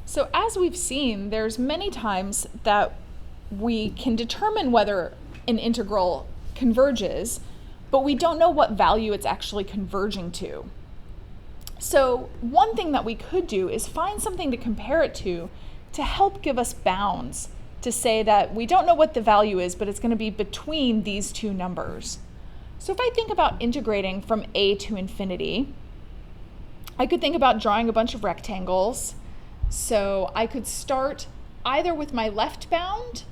So as we've seen, there's many times that we can determine whether an integral converges, but we don't know what value it's actually converging to. So one thing that we could do is find something to compare it to help give us bounds, to say that we don't know what the value is, but it's going to be between these two numbers. So if I think about integrating from a to infinity, I could think about drawing a bunch of rectangles. So I could start either with my left bound,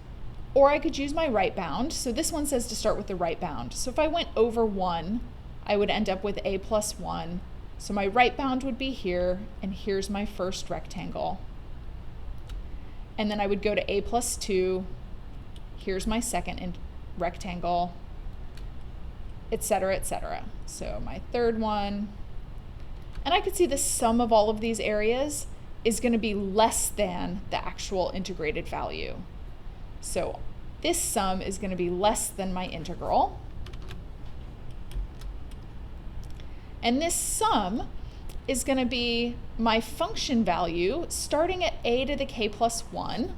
or I could use my right bound. So this one says to start with the right bound. So if I went over 1, I would end up with a plus 1. So my right bound would be here, and here's my first rectangle. And then I would go to a plus 2. Here's my second rectangle, etc., etc. So my third one. And I could see the sum of all of these areas is going to be less than the actual integrated value. So this sum is going to be less than my integral. And this sum is going to be my function value starting at a to the k plus 1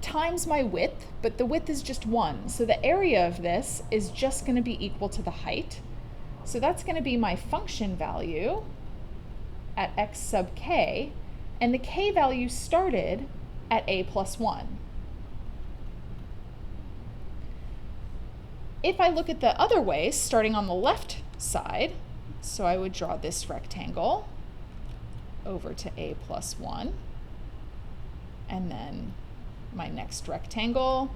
times my width, but the width is just 1. So the area of this is just going to be equal to the height. So that's going to be my function value at x sub k, and the k value started at a plus 1. If I look at the other way, starting on the left side, so I would draw this rectangle over to a plus 1, and then my next rectangle.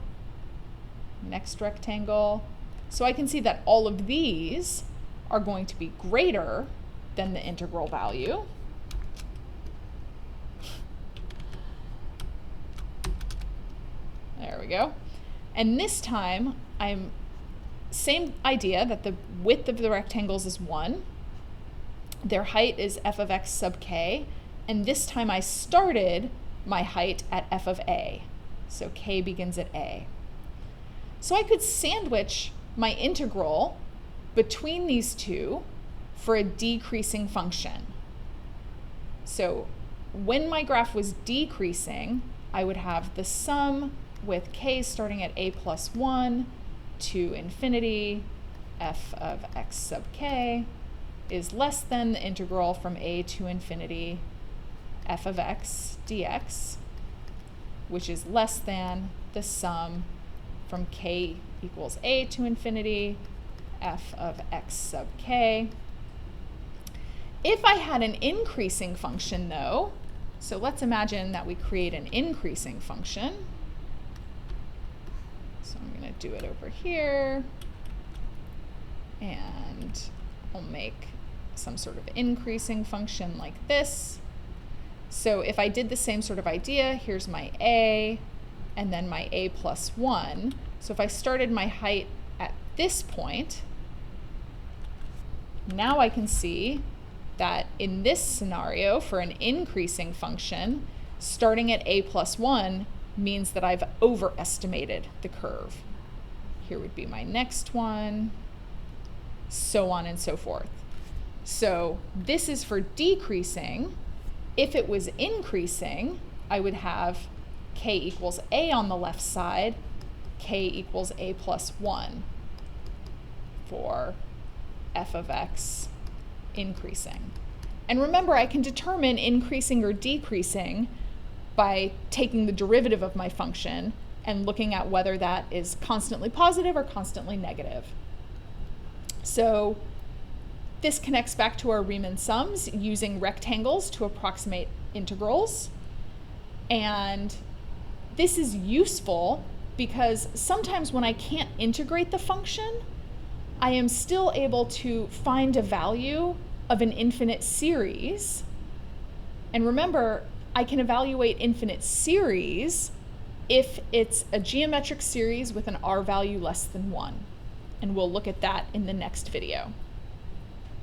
So I can see that all of these are going to be greater than the integral value. There we go. And this time, same idea that the width of the rectangles is 1. Their height is f of x sub k. And this time I started my height at f of a. So k begins at a. So I could sandwich my integral between these two for a decreasing function. So when my graph was decreasing, I would have the sum with k starting at a plus 1 to infinity, f of x sub k is less than the integral from a to infinity, f of x dx, which is less than the sum from k equals a to infinity, f of x sub k. If I had an increasing function though, so let's imagine that we create an increasing function. So I'm going to do it over here, and I'll make some sort of increasing function like this. So if I did the same sort of idea, here's my a, and then my a plus 1. So if I started my height at this point, now I can see that in this scenario, for an increasing function, starting at a plus 1 means that I've overestimated the curve. Here would be my next one, so on and so forth. So this is for decreasing. If it was increasing, I would have k equals a on the left side, k equals a plus 1 for f of x increasing. And remember, I can determine increasing or decreasing by taking the derivative of my function and looking at whether that is constantly positive or constantly negative. So this connects back to our Riemann sums using rectangles to approximate integrals. And this is useful because sometimes when I can't integrate the function, I am still able to find a value of an infinite series. And remember, I can evaluate infinite series if it's a geometric series with an r value less than 1. And we'll look at that in the next video.